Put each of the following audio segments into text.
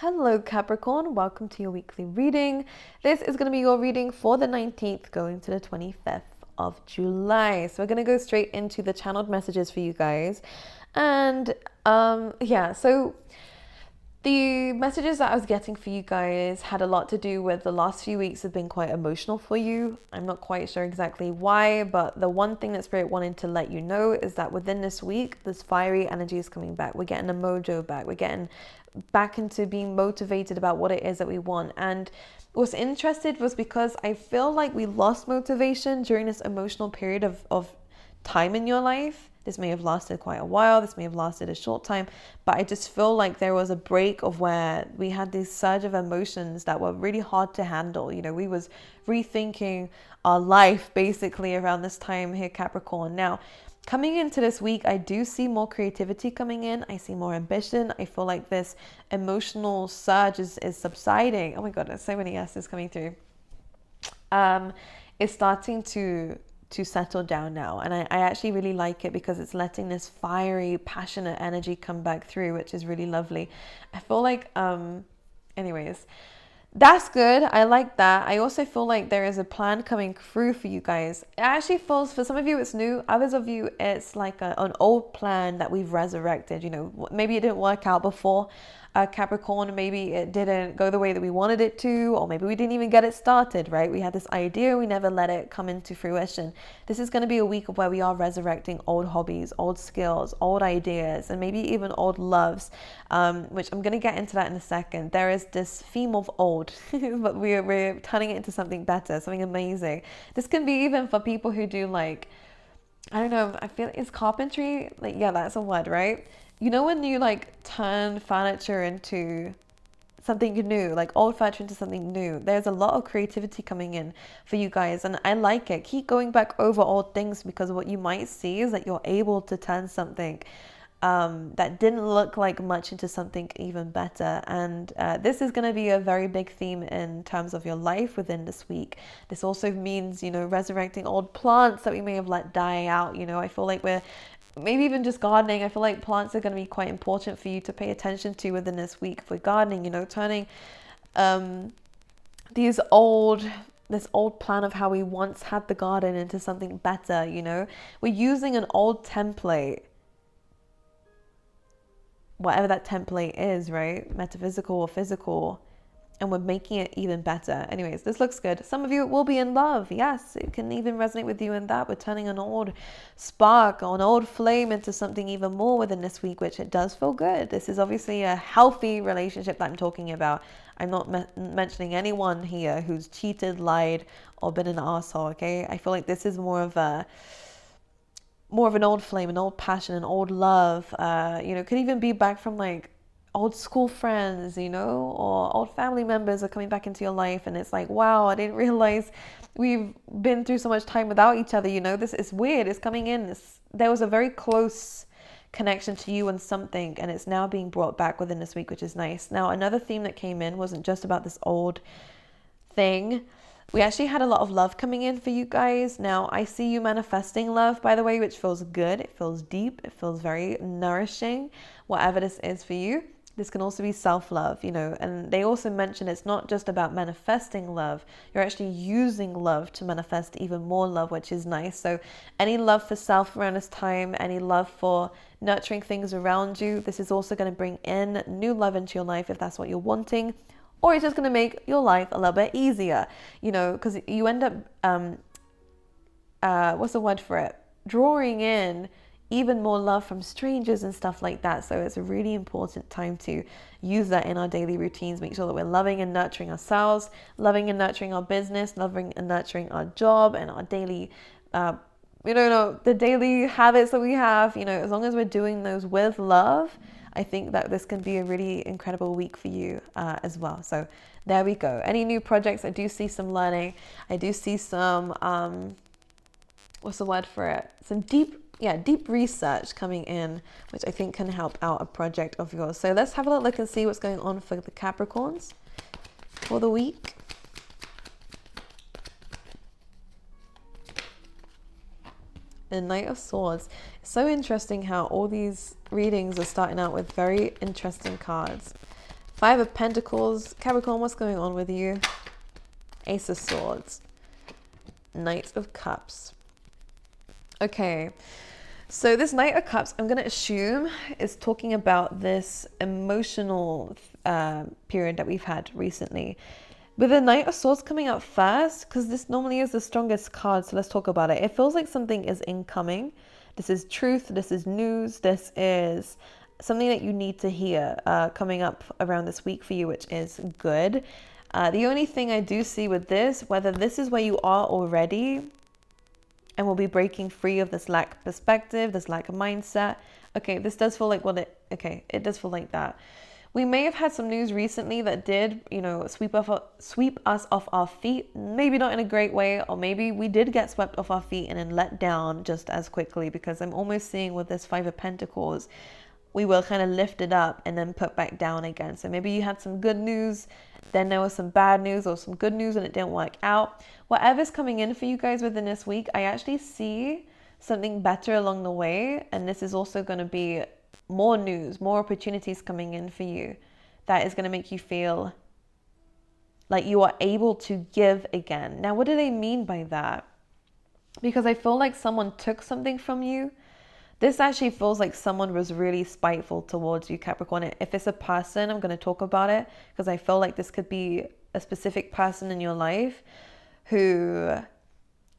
Hello Capricorn, welcome to your weekly reading. This is going to be your reading for the 19th going to the 25th of July. So we're going to go straight into the channeled messages for you guys. And so the messages that I was getting for you guys had a lot to do with the last few weeks have been quite emotional for you. I'm not quite sure exactly why, but the one thing that Spirit wanted to let you know is that within this week, this fiery energy is coming back. We're getting a mojo back. We're getting back into being motivated about what it is that we want. And what's interested was because I feel like we lost motivation during this emotional period of time in your life. This may have lasted quite a while. This may have lasted a short time, but I just feel like there was a break of where we had this surge of emotions that were really hard to handle. You know, we was rethinking our life basically around this time here, Capricorn. Now, coming into this week, I do see more creativity coming in. I see more ambition. I feel like this emotional surge is subsiding. Oh my God, there's so many S's coming through. It's starting to settle down now, and I actually really like it because it's letting this fiery, passionate energy come back through, which is really lovely. I feel like anyways, that's good. I like that. I also feel like there is a plan coming through for you guys. It actually feels, for some of you it's new, others of you it's like an old plan that we've resurrected. You know, maybe it didn't work out before, Capricorn, maybe it didn't go the way that we wanted it to, or maybe we didn't even get it started, right? We had this idea, we never let it come into fruition. This is going to be a week of where we are resurrecting old hobbies, old skills, old ideas, and maybe even old loves, which I'm going to get into that in a second. There is this theme of old, but we're turning it into something better, something amazing. This can be even for people who do like, I don't know, I feel it's carpentry. Like, yeah, that's a word, right? You know, when you like turn furniture into something new, like old furniture into something new, there's a lot of creativity coming in for you guys, and I like it. Keep going back over old things, because what you might see is that you're able to turn something that didn't look like much into something even better. And this is going to be a very big theme in terms of your life within this week. This also means, you know, resurrecting old plants that we may have let die out. You know, I feel like we're maybe even just gardening. I feel like plants are going to be quite important for you to pay attention to within this week for gardening, you know, turning this old plan of how we once had the garden into something better. You know, we're using an old template, whatever that template is, right? Metaphysical or physical, and we're making it even better. Anyways, this looks good. Some of you will be in love. Yes, it can even resonate with you in that. We're turning an old spark or an old flame into something even more within this week, which it does feel good. This is obviously a healthy relationship that I'm talking about. I'm not mentioning anyone here who's cheated, lied, or been an asshole, okay? I feel like this is more of an old flame, an old passion, an old love. You know, could even be back from like old school friends, you know, or old family members are coming back into your life, and it's like, wow, I didn't realize we've been through so much time without each other. You know, this is weird. It's coming in. There was a very close connection to you and something, and it's now being brought back within this week, which is nice. Now, another theme that came in wasn't just about this old thing. We actually had a lot of love coming in for you guys. Now, I see you manifesting love, by the way, which feels good. It feels deep. It feels very nourishing, whatever this is for you. This can also be self-love, you know, and they also mention it's not just about manifesting love. You're actually using love to manifest even more love, which is nice. So any love for self around this time, any love for nurturing things around you, this is also going to bring in new love into your life if that's what you're wanting. Or it's just going to make your life a little bit easier, you know, because you end up, what's the word for it? Drawing in even more love from strangers and stuff like that. So it's a really important time to use that in our daily routines. Make sure that we're loving and nurturing ourselves, loving and nurturing our business, loving and nurturing our job and our daily, the daily habits that we have. You know, as long as we're doing those with love, I think that this can be a really incredible week for you as well. So there we go. Any new projects? I do see some learning. I do see some, what's the word for it? Some deep research coming in, which I think can help out a project of yours. So let's have a look and see what's going on for the Capricorns for the week. The Knight of Swords. It's so interesting how all these readings are starting out with very interesting cards. Five of Pentacles. Capricorn, what's going on with you? Ace of Swords. Knight of Cups. Okay. So this Knight of Cups, I'm going to assume, is talking about this emotional period that we've had recently. With the Knight of Swords coming out first, because this normally is the strongest card, so let's talk about it. It feels like something is incoming. This is truth. This is news. This is something that you need to hear coming up around this week for you, which is good. The only thing I do see with this, whether this is where you are already and will be breaking free of this lack of perspective, this lack of mindset. Okay, this does feel like it does feel like that. We may have had some news recently that did, sweep us off our feet. Maybe not in a great way, or maybe we did get swept off our feet and then let down just as quickly, because I'm almost seeing with this Five of Pentacles, we were kind of lifted up and then put back down again. So maybe you had some good news, then there was some bad news, or some good news and it didn't work out. Whatever's coming in for you guys within this week, I actually see something better along the way. And this is also going to be more news, more opportunities coming in for you that is going to make you feel like you are able to give again. Now, what do they mean by that? Because I feel like someone took something from you. This actually feels like someone was really spiteful towards you, Capricorn. If it's a person, I'm going to talk about it, because I feel like this could be a specific person in your life who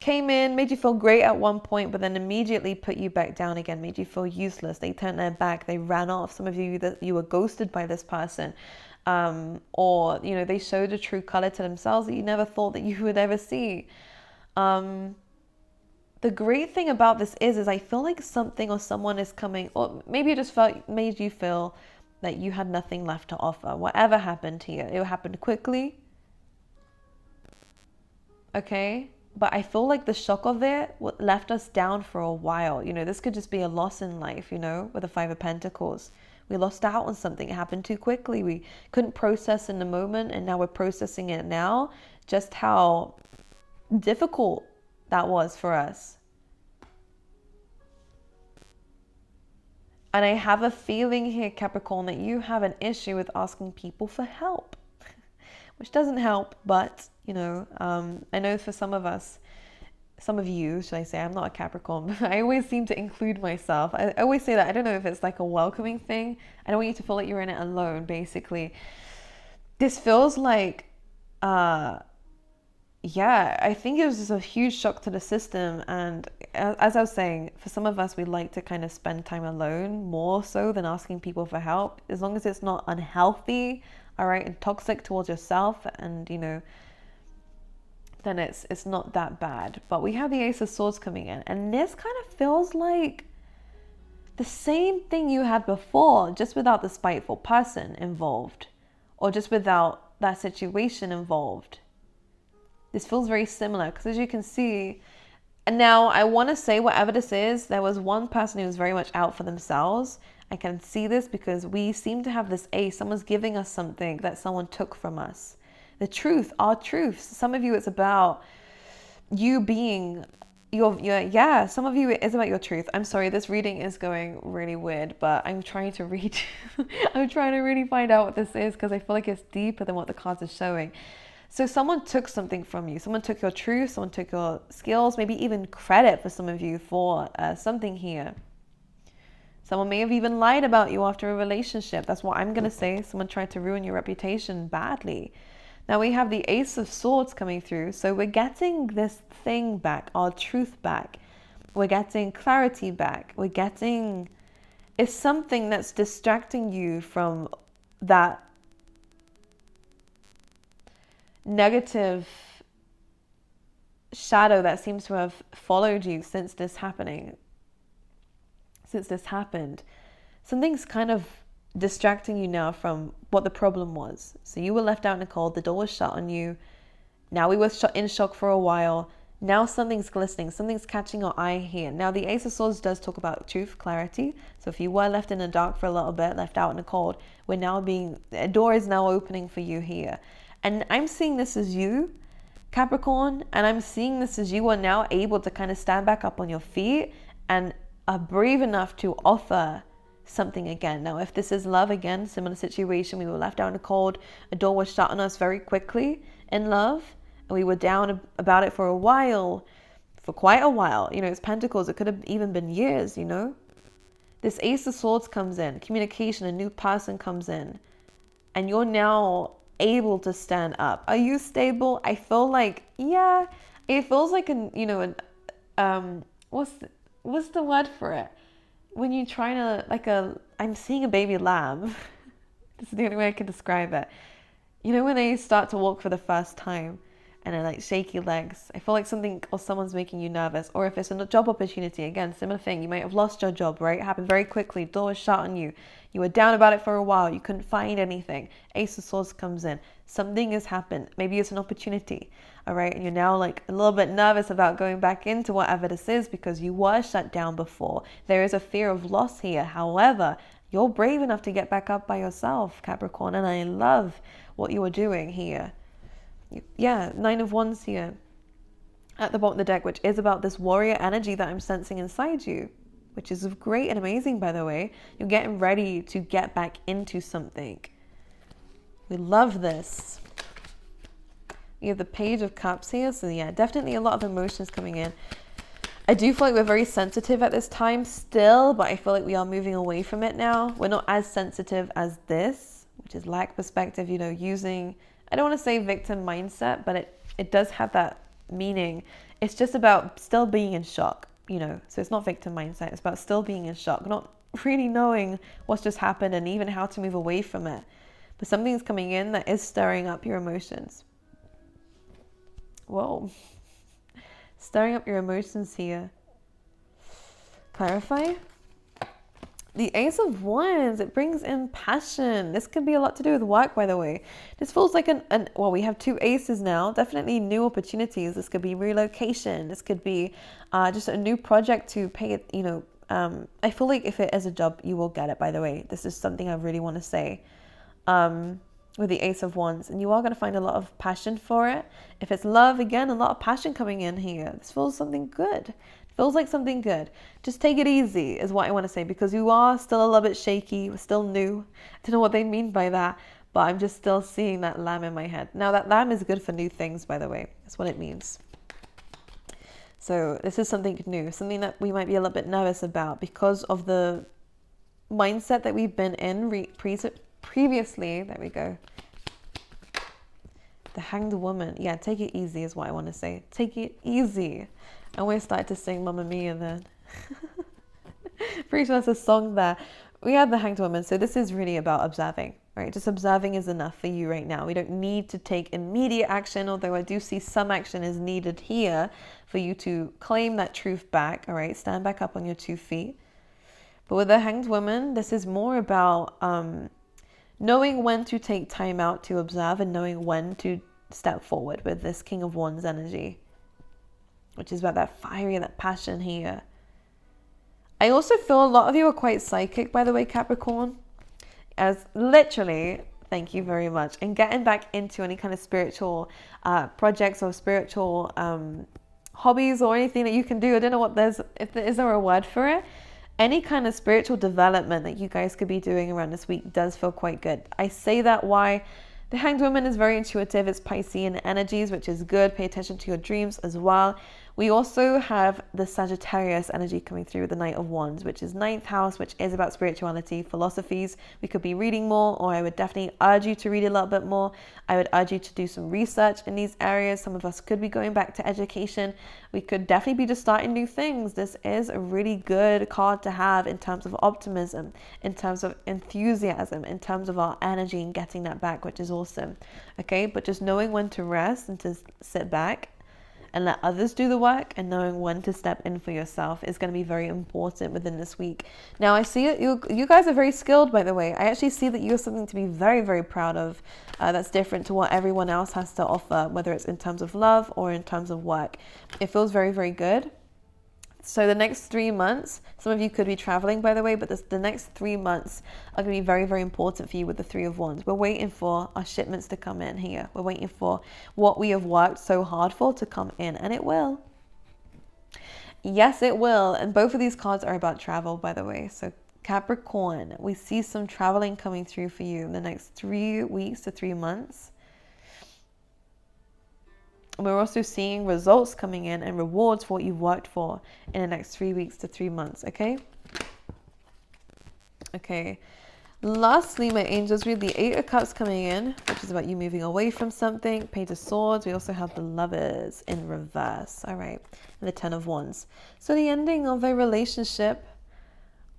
came in, made you feel great at one point, but then immediately put you back down again, made you feel useless. They turned their back, they ran off. Some of you, that you were ghosted by this person, or they showed a true color to themselves that you never thought that you would ever see. The great thing about this is I feel like something or someone is coming, or maybe it just made you feel that you had nothing left to offer. Whatever happened here, it happened quickly. Okay. But I feel like the shock of it left us down for a while. This could just be a loss in life, with the Five of Pentacles. We lost out on something. It happened too quickly. We couldn't process in the moment, and now we're processing it now. Just how difficult that was for us. And I have a feeling here, Capricorn, that you have an issue with asking people for help, which doesn't help, but I know for some of you, should I say, I'm not a Capricorn, but I always seem to include myself. I always say that. I don't know if it's like a welcoming thing. I don't want you to feel like you're in it alone, basically. This feels like, I think it was just a huge shock to the system. And as I was saying, for some of us, we like to kind of spend time alone more so than asking people for help, as long as it's not unhealthy, all right, and toxic towards yourself, and then it's not that bad. But we have the Ace of Swords coming in, and this kind of feels like the same thing you had before, just without the spiteful person involved, or just without that situation involved. This feels very similar, because as you can see, and now I want to say, whatever this is, there was one person who was very much out for themselves. I can see this because we seem to have this ace. Someone's giving us something that someone took from us. The truth, our truths. Some of you, it's about you being some of you, it is about your truth. I'm sorry, this reading is going really weird, but I'm trying to read. I'm trying to really find out what this is, because I feel like it's deeper than what the cards are showing. So someone took something from you. Someone took your truth. Someone took your skills, maybe even credit for some of you for something here. Someone may have even lied about you after a relationship. That's what I'm going to say. Someone tried to ruin your reputation badly. Now we have the Ace of Swords coming through. So we're getting this thing back, our truth back. We're getting clarity back. It's something that's distracting you from that negative shadow that seems to have followed you since this happened. Something's kind of distracting you now from what the problem was. So you were left out in the cold, the door was shut on you. Now we were in shock for a while. Now something's glistening, something's catching your eye here. Now the Ace of Swords does talk about truth, clarity. So if you were left in the dark for a little bit, left out in the cold, a door is now opening for you here. And I'm seeing this as you, Capricorn, and I'm seeing this as you are now able to kind of stand back up on your feet and are brave enough to offer something again. Now, if this is love, again, similar situation, we were left out in the cold, a door was shut on us very quickly in love, and we were down about it for a while, for quite a while. You know, it's Pentacles, it could have even been years, you know. This Ace of Swords comes in, communication, a new person comes in, and you're now able to stand up. Are you stable? I feel like, yeah, it feels like what's the word for it? When you're trying to, I'm seeing a baby lamb. This is the only way I can describe it. You know, when they start to walk for the first time and they're like shaky legs, I feel like something or someone's making you nervous. Or if it's a job opportunity, again, similar thing. You might have lost your job, right? It happened very quickly. Door was shut on you. You were down about it for a while. You couldn't find anything. Ace of Swords comes in. Something has happened. Maybe it's an opportunity, all right? And you're now like a little bit nervous about going back into whatever this is because you were shut down before. There is a fear of loss here. However, you're brave enough to get back up by yourself, Capricorn, and I love what you are doing here. Yeah, Nine of Wands here at the bottom of the deck, which is about this warrior energy that I'm sensing inside you, which is great and amazing, by the way. You're getting ready to get back into something. We love this. You have the Page of Cups here, so yeah, definitely a lot of emotions coming in. I do feel like we're very sensitive at this time still, but I feel like we are moving away from it now. We're not as sensitive as this, which is lack perspective, you know, using, I don't want to say victim mindset, but it does have that meaning. It's just about still being in shock, you know, so it's not victim mindset. It's about still being in shock, not really knowing what's just happened and even how to move away from it. But something's coming in that is stirring up your emotions. Whoa. Stirring up your emotions here. Clarify. The Ace of Wands, it brings in passion. This could be a lot to do with work, by the way. This feels like well, we have two aces now. Definitely new opportunities. This could be relocation. This could be just a new project to pay it, you know. I feel like if it is a job, you will get it, by the way. This is something I really want to say. With the Ace of Wands, and you are going to find a lot of passion for it. If it's love, again, a lot of passion coming in here. This feels something good. It feels like something good. Just take it easy is what I want to say, because you are still a little bit shaky. We're still new. I don't know what they mean by that, but I'm just still seeing that lamb in my head. Now that lamb is good for new things, by the way. That's what it means. So this is something new, something that we might be a little bit nervous about because of the mindset that we've been in previously. There we go. The Hanged Woman. Yeah, take it easy is what I want to say. Take it easy. And we started to sing Mamma Mia then. Pretty sure that's a song there. We had the Hanged Woman. So this is really about observing, right? Just observing is enough for you right now. We don't need to take immediate action, although I do see some action is needed here for you to claim that truth back, all right? Stand back up on your 2 feet. But with the Hanged Woman, this is more about knowing when to take time out to observe and knowing when to step forward with this King of Wands energy, which is about that fiery, that passion here. I also feel a lot of you are quite psychic, by the way, Capricorn, as literally, thank you very much, and getting back into any kind of spiritual projects or spiritual hobbies or anything that you can do. I don't know what is there a word for it? Any kind of spiritual development that you guys could be doing around this week does feel quite good. I say that why the Hanged Woman is very intuitive. It's Piscean energies, which is good. Pay attention to your dreams as well. We also have the Sagittarius energy coming through with the Knight of Wands, which is 9th house, which is about spirituality, philosophies. We could be reading more, or I would definitely urge you to read a little bit more. I would urge you to do some research in these areas. Some of us could be going back to education. We could definitely be just starting new things. This is a really good card to have in terms of optimism, in terms of enthusiasm, in terms of our energy and getting that back, which is awesome. Okay, but just knowing when to rest and to sit back and let others do the work, and knowing when to step in for yourself is going to be very important within this week. Now, I see it. You guys are very skilled, by the way. I actually see that you have something to be very, very proud of. That's different to what everyone else has to offer, whether it's in terms of love or in terms of work. It feels very, very good. So the next 3 months, some of you could be traveling, by the way, but the next 3 months are going to be very, very important for you with the 3 of Wands. We're waiting for our shipments to come in here. We're waiting for what we have worked so hard for to come in, and it will. Yes, it will. And both of these cards are about travel, by the way. So Capricorn, we see some traveling coming through for you in the next 3 weeks to 3 months. We're also seeing results coming in and rewards for what you've worked for in the next 3 weeks to 3 months, okay? Okay. Lastly, my angels, read the 8 of Cups coming in, which is about you moving away from something. Page of Swords. We also have the Lovers in reverse. All right. And the 10 of Wands. So the ending of a relationship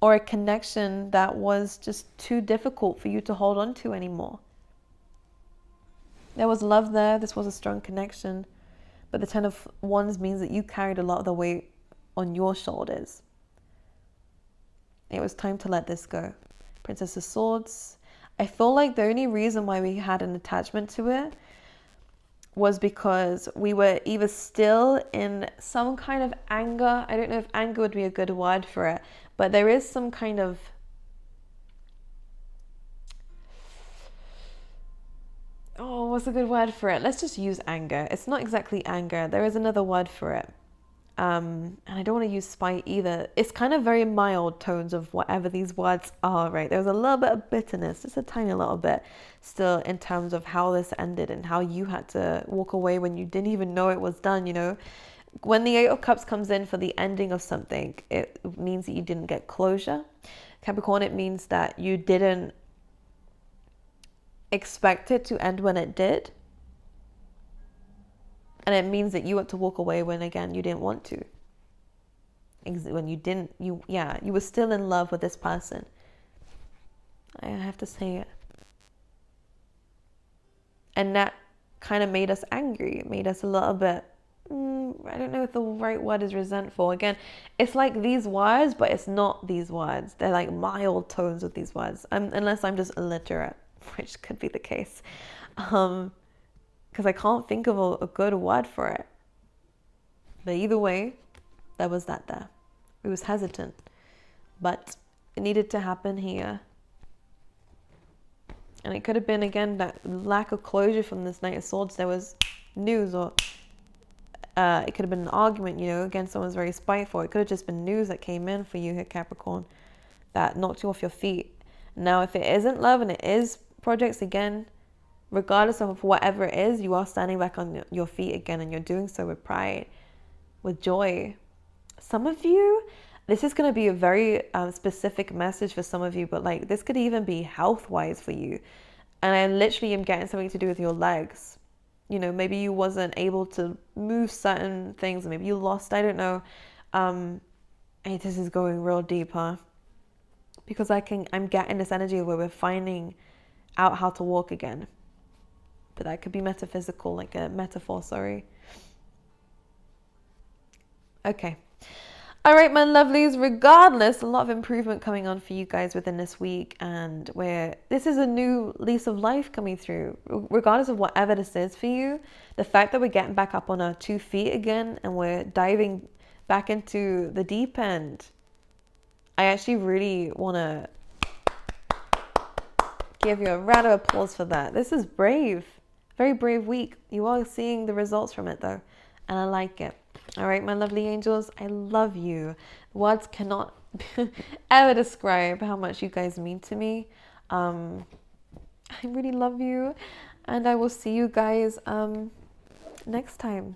or a connection that was just too difficult for you to hold on to anymore. There was love there. This was a strong connection. But the 10 of Wands means that you carried a lot of the weight on your shoulders. It was time to let this go. Princess of Swords. I feel like the only reason why we had an attachment to it was because we were either still in some kind of anger. I don't know if anger would be a good word for it, but there is some kind of what's a good word for it? Let's just use anger. It's not exactly anger. There is another word for it. And I don't want to use spite either. It's kind of very mild tones of whatever these words are, right? There was a little bit of bitterness, just a tiny little bit still in terms of how this ended and how you had to walk away when you didn't even know it was done, you know? When the 8 of Cups comes in for the ending of something, it means that you didn't get closure. Capricorn, it means that you didn't expect it to end when it did. And it means that you had to walk away when, again, you didn't want to. When you didn't, you were still in love with this person. I have to say it. And that kind of made us angry. It made us a little bit, I don't know if the right word is resentful. Again, it's like these words, but it's not these words. They're like mild tones of these words. Unless I'm just illiterate, which could be the case. Because I can't think of a good word for it. But either way, there was that there. It was hesitant. But it needed to happen here. And it could have been, again, that lack of closure from this Knight of Swords. There was news, or it could have been an argument, you know, again, someone's very spiteful. It could have just been news that came in for you here, Capricorn, that knocked you off your feet. Now, if it isn't love and it is projects, again, regardless of whatever it is, you are standing back on your feet again, and you're doing so with pride, with joy. Some of you, this is going to be a very specific message for some of you, but like this could even be health-wise for you. And I literally am getting something to do with your legs. You know, maybe you wasn't able to move certain things, maybe you lost, I don't know. Hey, this is going real deep, huh? Because I'm getting this energy where we're finding out how to walk again. But that could be metaphysical, like a metaphor, sorry. Okay. All right, my lovelies, regardless, a lot of improvement coming on for you guys within this week, and this is a new lease of life coming through. Regardless of whatever this is for you, the fact that we're getting back up on our 2 feet again and we're diving back into the deep end, I actually really want to give you a round of applause for that. This is brave. Very brave week. You are seeing the results from it though, and I like it. All right, my lovely angels, I love you. Words cannot ever describe how much you guys mean to me. I really love you, and I will see you guys next time.